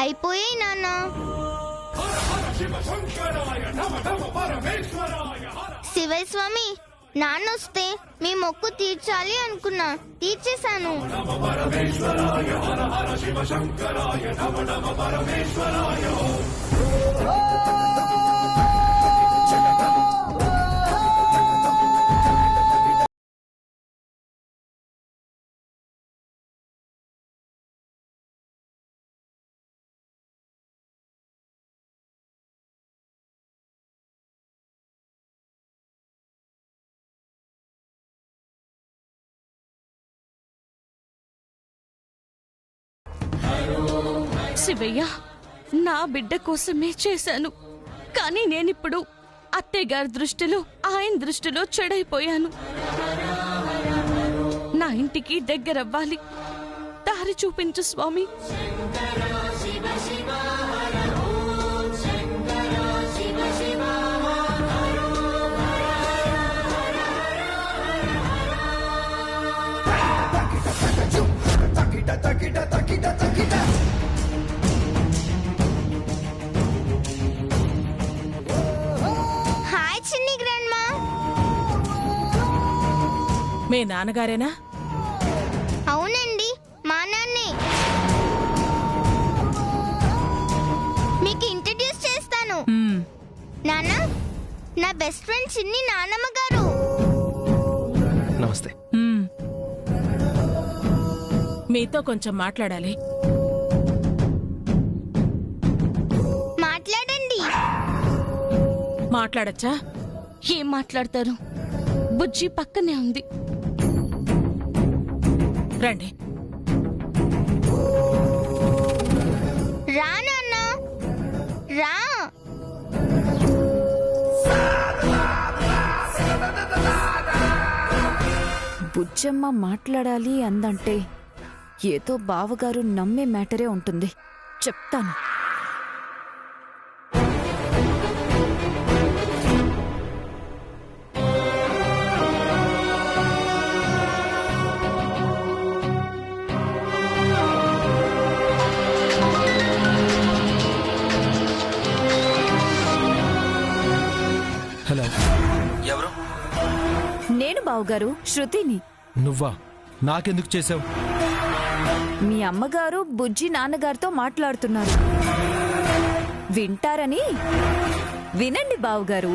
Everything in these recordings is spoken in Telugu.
అయిపోయాయి నాన్న. శివయ్య స్వామి, నాన్న వస్తే మీ మొక్కు తీర్చాలి అనుకున్నా, తీర్చేశాను. శివయ్య, నా బిడ్డ కోసమే చేశాను, కానీ నేనిప్పుడు అత్తయ్య గారి దృష్టిలో, ఆయన దృష్టిలో చెడైపోయాను. నా ఇంటికి దగ్గరవ్వాలి, దారి చూపించు స్వామి. హాయ్ చిన్ని గ్రాండ్మా. మీ నాన్నగారేనా? అవునండి, మా నాన్నే. మీకు ఇంట్రడ్యూస్ చేస్తాను. నాన్న, నా బెస్ట్ ఫ్రెండ్ చిన్ని నానమ్మ గారు. నమస్తే. మీతో కొంచెం మాట్లాడాలి. మాట్లాడండి. మాట్లాడచ్చా? ఏం మాట్లాడతారు? బుజ్జి పక్కనే ఉంది. రండి. రా నాన్న, రా. బుజ్జమ్మ మాట్లాడాలి అందంటే ఏదో బావగారు నమ్మే మ్యాటరే ఉంటుంది. చెప్తాను. హలో, ఎవరు? నేను బావగారు, శృతిని. నువ్వా? నాకెందుకు చేసావు? మీ అమ్మగారు బుజ్జి నాన్నగారితో మాట్లాడుతున్నారు. వింటారని. వినండి బావగారు.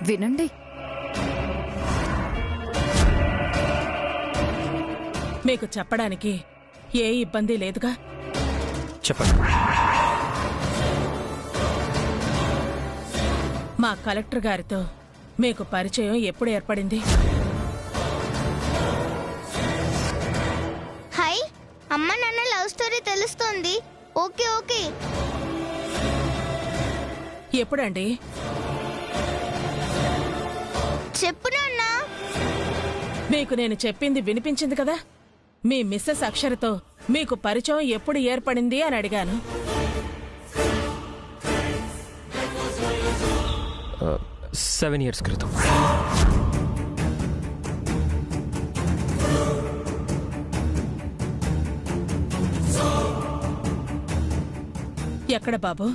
వినండి. మీకు చెప్పడానికి ఏ ఇబ్బంది లేదుగా? చెప్పండి. మా కలెక్టర్ గారితో మీకు పరిచయం ఎప్పుడు ఏర్పడింది? హాయ్, అమ్మ నాన్న లవ్ స్టోరీ తెలుస్తోంది. Okay okay. ఎప్పుడండి? చెప్పు నాన్న. మీకు నేను చెప్పింది వినిపించింది కదా? మీ మిస్సెస్ అక్షరతో మీకు పరిచయం ఎప్పుడు ఏర్పడింది అని అడిగాను. 7 years క్రితం. ఎక్కడ బాబు?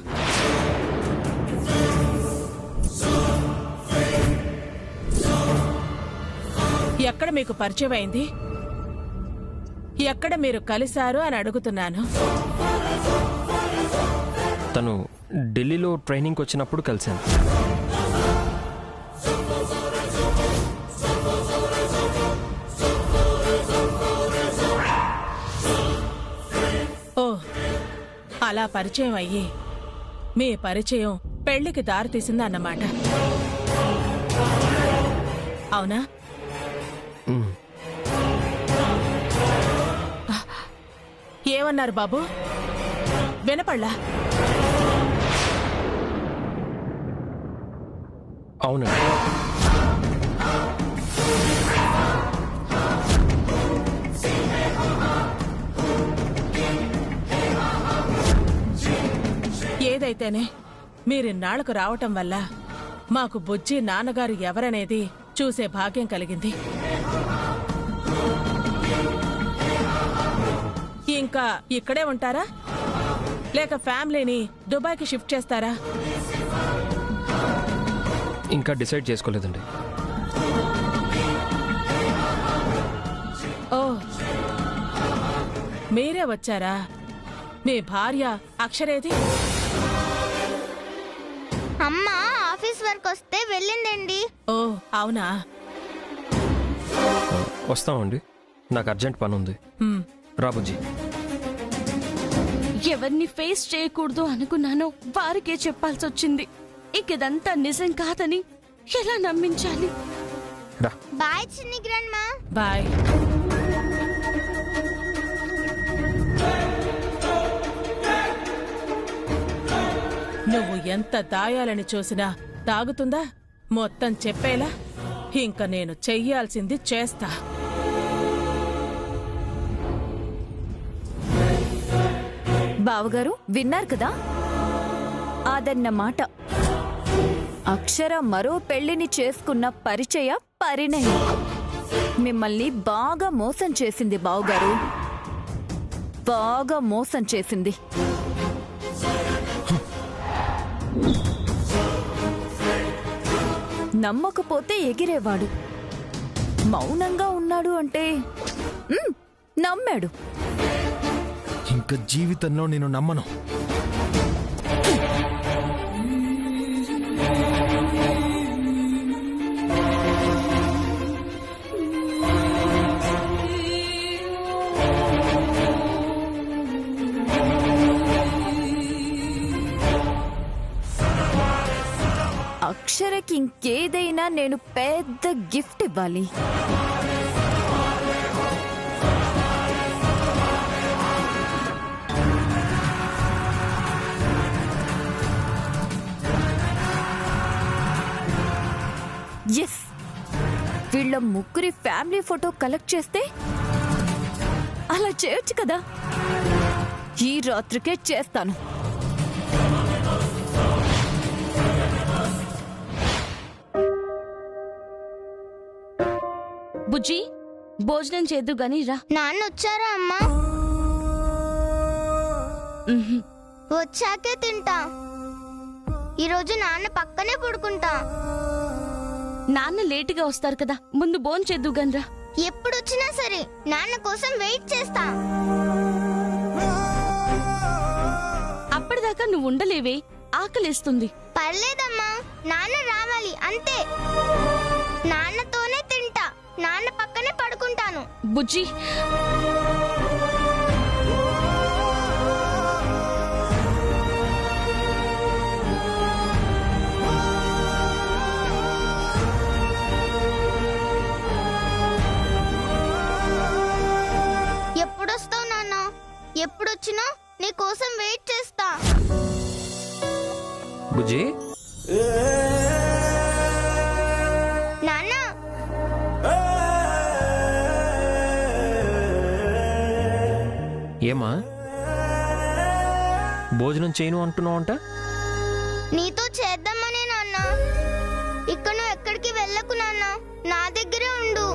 ఎక్కడ మీకు పరిచయం అయింది? ఎక్కడ మీరు కలిశారు అని అడుగుతున్నాను. తను ఢిల్లీలో ట్రైనింగ్కి వచ్చినప్పుడు కలిశాను. ఓ, అలా పరిచయం అయ్యి మీ పరిచయం పెళ్లికి దారితీసింది అన్నమాట. అవునా? ఏమన్నారు బాబు? వినపడ్లా? అవునండి. ఏదైతేనే మీరిన్నాళ్లకు రావటం వల్ల మాకు బుజ్జి నాన్నగారు ఎవరనేది చూసే భాగ్యం కలిగింది. ఇంకా ఇక్కడే ఉంటారా లేక ఫ్యామిలీని దుబాయ్కి షిఫ్ట్ చేస్తారా? ఇంకా డిసైడ్ చేసుకోలేదండి. ఓ, మీరే వచ్చారా? మీ భార్య అక్షరేది? అమ్మ ఆఫీస్ వర్క్ వస్తే వెళ్ళిందండి. ఓ అవునా? వస్తామండి, నాకు అర్జెంట్ పని ఉంది. రా బుజ్జి. ఎవరిని ఫేస్ చేయకూడదు అనుకున్నానో వారికే చెప్పాల్సి వచ్చింది. ఇక ఇదంతా నిజం కాదని ఎలా నమ్మించాలి? రా. బాయ్ చిన్ని గ్రాండ్ మా. బాయ్. నువ్వు ఎంత దాయాలని చూసినా తాగుతుందా? మొత్తం చెప్పేలా ఇంక నేను చెయ్యాల్సింది చేస్తా. బావగారు విన్నారు కదా, అదన్న మాట. అక్షర మరో పెళ్లిని చేసుకున్న పరిచయ పరిణయం మిమ్మల్ని బాగా మోసం చేసింది బావగారు, బాగా మోసం చేసింది. నమ్మకపోతే ఎగిరేవాడు, మౌనంగా ఉన్నాడు అంటే నమ్మాడు. ఇంకా జీవితంలో నేను నమ్మను. అక్షరకి ఇంకేదైనా నేను పెద్ద గిఫ్ట్ ఇవ్వాలి. ఎస్, వీళ్ళ ముగ్గురి ఫ్యామిలీ ఫోటో కలెక్ట్ చేస్తే అలా చేయొచ్చు కదా. ఈ రాత్రికే చేస్తాను. బుజ్జి, భోజనం చేద్దు గాని రా. నాన్న వచ్చారా అమ్మా? వచ్చాకే తింటా. ఈరోజు నాన్న పక్కనే పడుకుంటా. నాన్న లేటుగా వస్తారు కదా, ముందు భోజనం చేద్దు గాని రా. ఎప్పుడొచ్చినా సరే నాన్న కోసం వెయిట్ చేస్తా. అప్పటిదాకా నువ్వు ఉండలేవే, ఆకలిస్తుంది. పర్లేదమ్మా, నాన్న రావాలి అంతే. నాన్నతోనే తింటా, నాన్న పక్కనే పడుకుంటాను. బుజ్జి, ఎప్పుడొస్తావు నాన్న? ఎప్పుడొచ్చినా నీ కోసం వెయిట్ చేస్తా. బుజ్జి, నాన్న, ఏమా భోజనం చేయను అంటున్నావు అంట? నీతో చేద్దామనే నాన్న. ఇక నువ్వు ఎక్కడికి వెళ్ళకు నాన్న, నా దగ్గరే ఉండు.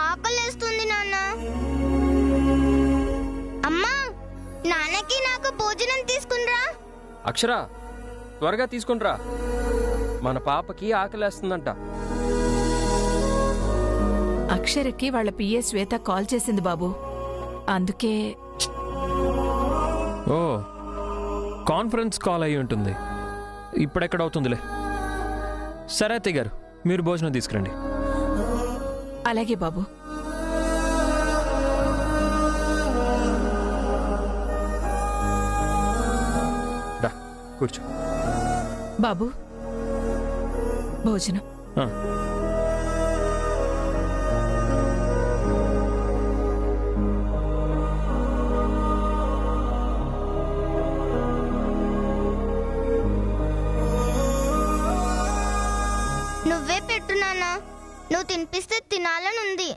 ఆకలేస్తుంది నాన్న. అమ్మా, నాన్నకి నాకు భోజనం తీసుకునిరా. అక్షర, త్వరగా తీసుకుంట్రా, మన పాపకి ఆకలేస్తుందంట. అక్షరకి వాళ్ళ పిఏ శ్వేత కాల్ చేసింది బాబు, అందుకే. ఓ, కాన్ఫరెన్స్ కాల్ అయి ఉంటుంది. ఇప్పుడెక్కడవుతుందిలే. సరే అత్తయ్య గారు, మీరు భోజనం తీసుకురండి. అలాగే బాబు. రా, కూర్చో. బాబు, భోజనం. ఆ. నువ్వే పెట్టు నాన్న, నువ్వు తినిపిస్తే తినాలనుంది.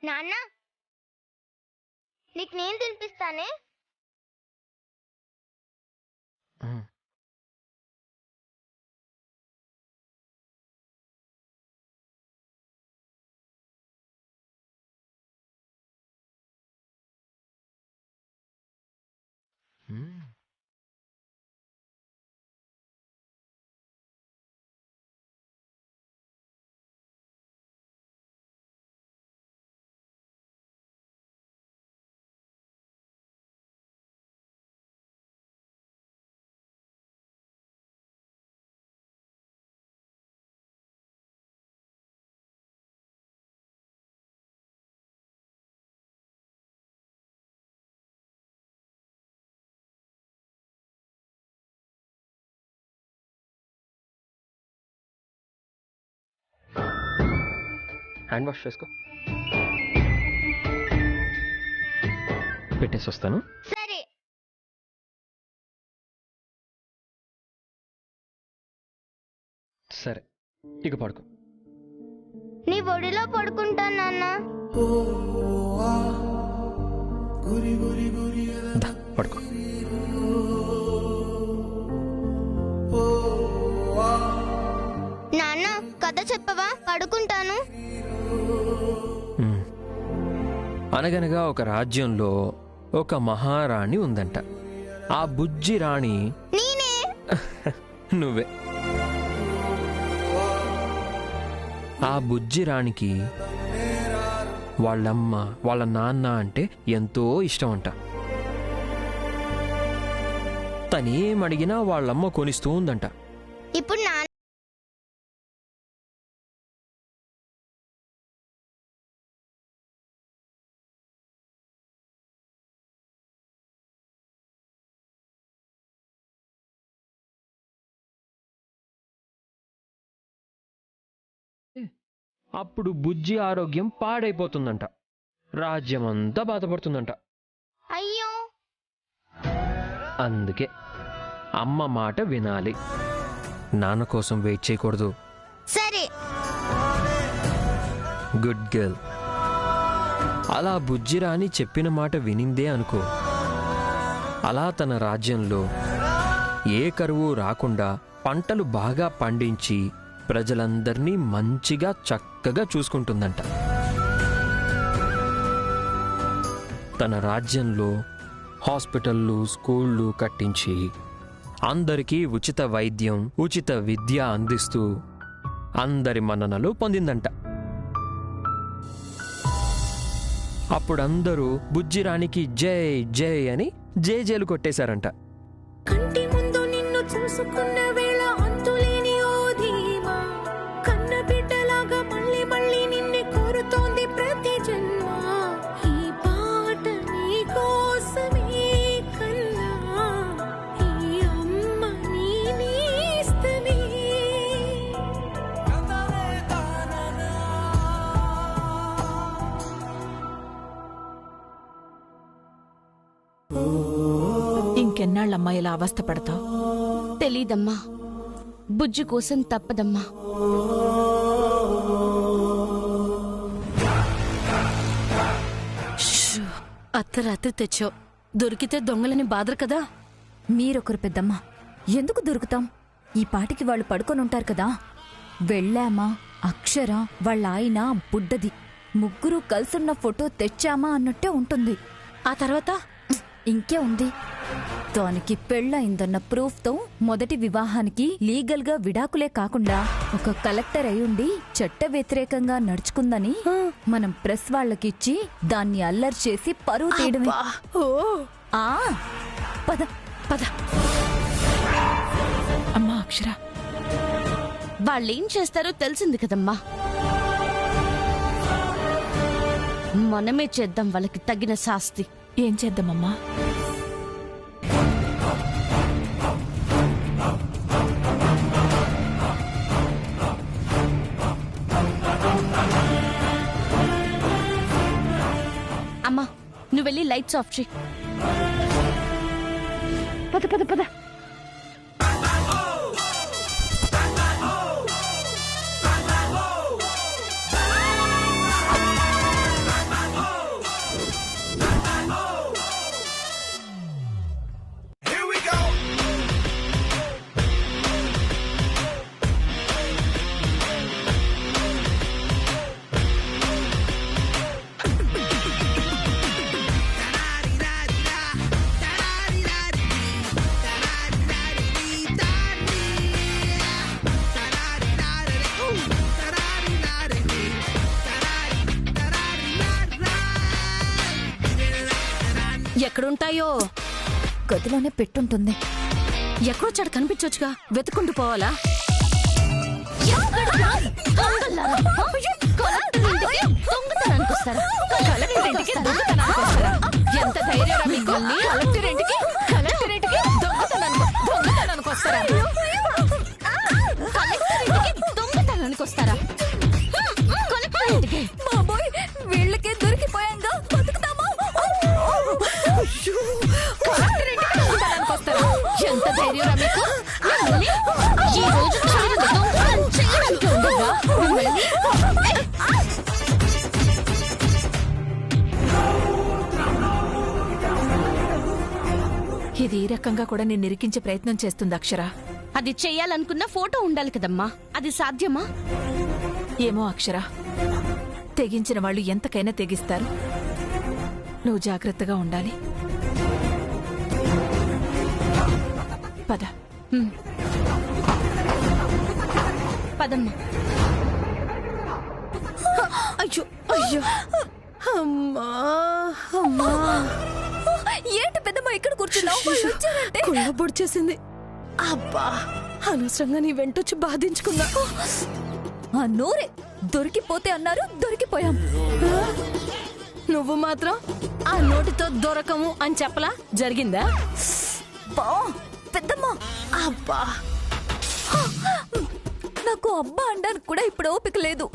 నాన్న, నీకు నేను తినిపిస్తానే. హ్యాండ్ వాష్ చేసుకో, పెట్టేసి వస్తాను. సరే. సరే, ఇక పడుకో. నీ ఒడిలో పడుకుంటాను నాన్న. పడుకో. నాన్న, కథ చెప్పవా? పడుకుంటాను. అనగనగా ఒక రాజ్యంలో ఒక మహారాణి ఉందంట. ఆ బుజ్జి రాణి నేనే. నువ్వే. ఆ బుజ్జి రాణికి వాళ్ళమ్మ వాళ్ళ నాన్న అంటే ఎంతో ఇష్టం అంట. తనేం అడిగినా వాళ్ళమ్మ కొనిస్తూ ఉందంట. ఇప్పుడు నాన్న అప్పుడు బుజ్జి ఆరోగ్యం పాడైపోతుందంట. రాజ్యమంతా బాధపడుతుందంట. అయ్యో. అందుకే అమ్మ మాట వినాలి, నాన్న కోసం వెయిట్ చేయకూడదు. సరే. Good girl. అలా బుజ్జిరాని చెప్పిన మాట వినిందే అనుకో. అలా తన రాజ్యంలో ఏ కరువు రాకుండా పంటలు బాగా పండించి ప్రజలందర్నీ మంచిగా చక్కగా చూసుకుంటుందంట. తన రాజ్యంలో హాస్పిటళ్ళు, స్కూళ్ళు కట్టించి అందరికీ ఉచిత వైద్యం, ఉచిత విద్య అందిస్తూ అందరి మన్ననలు పొందిందంట. అప్పుడందరూ బుజ్జిరానికి జై జై అని జేజేలు కొట్టేశారంట. కంటి ముందు నిన్ను చూసుకున్న వేళ అంతులేని ఓ ధీమా, కన్న బిడ్డలాగా మళ్ళీ మళ్ళీ నిన్నే కోరుతోంది ప్రతి జన్మ. ఈ పాట నీ కోసమే కన్నా, ఈ అమ్మ నీ నేస్తమే. ఇంకెన్నాళ్ళమ్మా ఇలా అవస్థ పడతావు? తెలీదమ్మా, బుజ్జి కోసం తప్పదమ్మా. అర్ధరాత్రి తెచ్చావు, దొరికితే దొంగలని బాధరు కదా. మీరొకరు పెద్దమ్మ, ఎందుకు దొరుకుతాం? ఈ పాటికి వాళ్ళు పడుకొని ఉంటారు కదా. వెళ్ళామా, అక్షర వాళ్ళ ఆయన బుడ్డది, ముగ్గురు కలిసున్న ఫోటో తెచ్చామా అన్నట్టే ఉంటుంది. ఆ తర్వాత ఇంకే ఉంది, దానికి పెళ్ళయిందన్న ప్రూఫ్తో మొదటి వివాహానికి లీగల్ గా విడాకులే కాకుండా ఒక కలెక్టర్ అయ్యుండి చట్ట వ్యతిరేకంగా నడుచుకుందని మనం ప్రెస్ వాళ్ళకిచ్చి దాన్ని అల్లరి చేసి పరువు తీయడమే. ఆ పద పద. అమ్మా అక్షర, వాళ్ళేం చేస్తారో తెలిసింది కదమ్మా. మనమే చేద్దాం వాళ్ళకి తగిన శాస్తి. ఏం చేద్దామమ్మా? అమ్మా, నువ్వు వెళ్ళి లైట్స్ ఆఫ్ చేయి. పద పద పద. ఎక్కడుంటాయో గదిలోనే పెట్టుంటుంది. ఎక్కడో చాడు కనిపించొచ్చుగా, వెతుకుంటూ పోవాలా? ఎంత ధైర్యం మీకు? కలెక్టర్ ఇంటికి దొంగతనానికి వస్తారా? దొంగతనానికి వస్తారా? బాబోయ్, వీళ్ళకే దొరికిపోయాంగా, బతుకుతామా? కలెక్టర్ ఇంటికి దొంగతనానికి వస్తారా? ఎంత ధైర్యం మీకు? ఈ రోజు దొంగతనం చేయడానికి ఉండగా ఇది ఈ రకంగా కూడా నేను ఇరికించే ప్రయత్నం చేస్తుంది అక్షర. అది చెయ్యాలనుకున్న ఫోటో ఉండాలి కదమ్మా, అది సాధ్యమా? ఏమో అక్షర, తెగించిన వాళ్ళు ఎంతకైనా తెగిస్తారు. నువ్వు జాగ్రత్తగా ఉండాలి. పద. పదమ్మా. అయ్యో అయ్యో, అమ్మా అమ్మా. ఏంటి పెద్దమ్మ ఇక్కడ కూర్చున్నావు? వాళ్ళు వచ్చారంటే కుళ్ళ పొడిచేసింది. అబ్బా, అనవసరంగా నీ వెంటొచ్చి బాధించుకున్నా. ఆ నోరే, దొరికిపోతే అన్నారు, దొరికిపోయాం. నువ్వు మాత్రం ఆ నోటితో దొరకము అని చెప్పలా? జరిగిందా? బా పెద్దమ్మ, అబ్బా, నాకు అబ్బా అనడానికి కూడా ఇప్పుడు ఓపిక లేదు.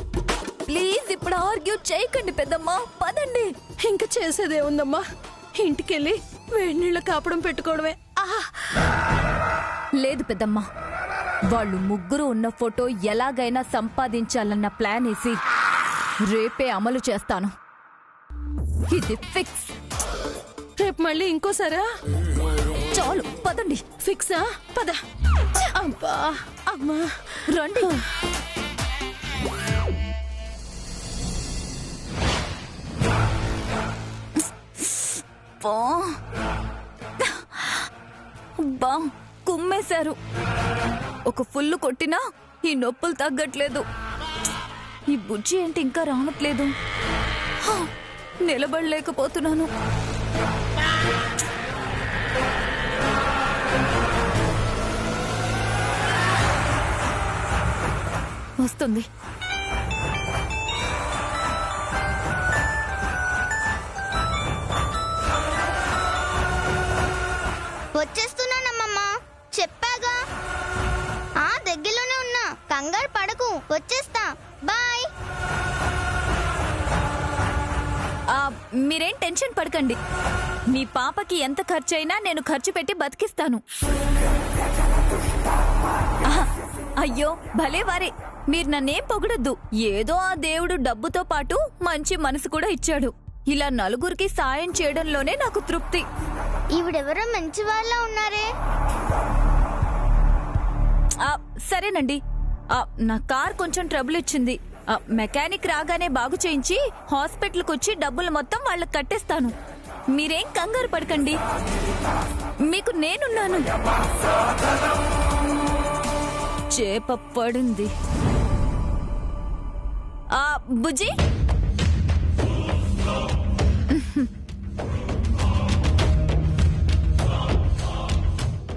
ప్లీజ్ ఇప్పుడు ఆర్గ్యూ చేయకండి పెద్దమ్మ, పదండి. ఇంకా చేసేదే ఉందమ్మా, ఇంటికెళ్ళి వేడి నీళ్ళ కాపడం పెట్టుకోవడమే. లేదు పెద్దమ్మ, వాళ్ళు ముగ్గురు ఉన్న ఫోటో ఎలాగైనా సంపాదించాలన్న ప్లాన్ వేసి రేపే అమలు చేస్తాను. ఇది ఫిక్స్. రేపు మళ్ళీ ఇంకోసారా? చాలు పదండి. ఫిక్సా? పద. అబ్బా అమ్మా, రండి. బా కుమ్మేశారు. ఒక ఫుల్లు కొట్టినా ఈ నొప్పులు తగ్గట్లేదు. ఈ బుజ్జి ఏంటి ఇంకా రావట్లేదు? నిలబడలేకపోతున్నాను. వస్తుంది. వచ్చేస్తున్నానమ్మమ్మా, చెప్పాగా. దగ్గరలోనే ఉన్నా, కంగారు పడకు, వచ్చేస్తా. బాయ్. మీరేం టెన్షన్ పడకండి. మీ పాపకి ఎంత ఖర్చైనా నేను ఖర్చు పెట్టి బతికిస్తాను. అయ్యో భలే వారే, మీరు నన్నేం పొగడొద్దు. ఏదో ఆ దేవుడు డబ్బుతో పాటు మంచి మనసు కూడా ఇచ్చాడు. ఇలా నలుగురికి సాయం చేయడంలోనే నాకు తృప్తి. ఈవిడెవరో మంచి వాళ్ళ ఉన్నారే. సరేనండి, నా కార్ కొంచెం ట్రబుల్ ఇచ్చింది. మెకానిక్ రాగానే బాగు చేయించి హాస్పిటల్కి వచ్చి డబ్బులు మొత్తం వాళ్ళకి కట్టేస్తాను. మీరేం కంగారు పడకండి, మీకు నేనున్నాను. చేప పడింది. బుజ్జి,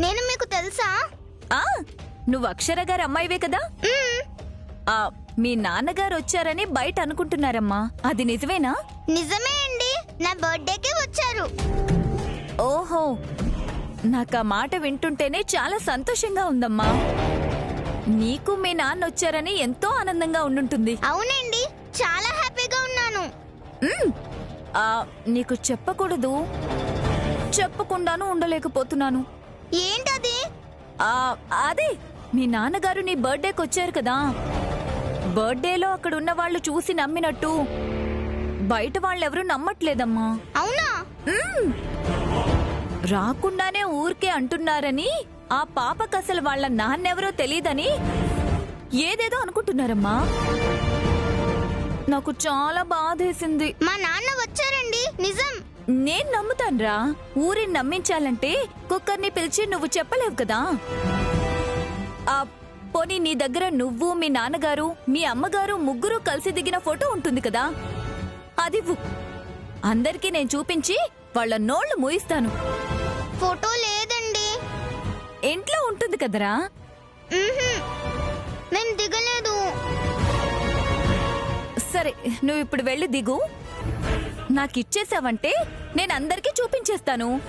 నేను మీకు తెలుసా? నువ్వు అక్షర గారి అమ్మాయివే కదా? మీ నాన్నగారు వచ్చారని బయట అనుకుంటున్నారమ్మా, అది నిజమేనా? నిజమే అండి, నా బర్త్డేకే వచ్చారు. ఓహో, నాకు ఆ మాట వింటుంటేనే చాలా సంతోషంగా ఉందమ్మా. నీకు మీ నాన్న వచ్చారని ఎంతో ఆనందంగా ఉండుంటుంది. అవునండి, చాలా హ్యాపీగా ఉన్నాను. నీకు చెప్పకూడదు, చెప్పకుండాను ఉండలేకపోతున్నాను. ఏంటది? అదే, మీ నాన్నగారు నీ బర్త్డేకి వచ్చారు కదా. బర్త్డేలో అక్కడ ఉన్న వాళ్ళు చూసి నమ్మినట్టు బయట వాళ్ళెవరూ నమ్మట్లేదమ్మా. అవునా? రాకుండానే ఊరికే అంటున్నారని, ఆ పాపకు అసలు వాళ్ళ నాన్నెవరో తెలీదని ఏదేదో అనుకుంటున్నారమ్మా. నాకు చాలా బాధేసింది. మా నాన్న వచ్చారండి, నిజం. నేను నమ్ముతాన్రా. ఊరిని నమ్మించాలంటే కుక్కర్ని పిలిచి నువ్వు చెప్పలేవు కదా. పోనీ నీ దగ్గర నువ్వు, మీ నాన్నగారు, మీ అమ్మగారు ముగ్గురు కలిసి దిగిన ఫోటో ఉంటుంది కదా, అదివ్వు. అందరికీ నేను చూపించి వాళ్ళ నోళ్లు మూయిస్తాను. ఫోటో లేదండి. ఇంట్లో ఉంటుంది కదరా. నేను దిగలేదు. సరే, నువ్వు ఇప్పుడు వెళ్ళి దిగు. నాకిచ్చేసావంటే నేను అందరికీ చూపించేస్తాను.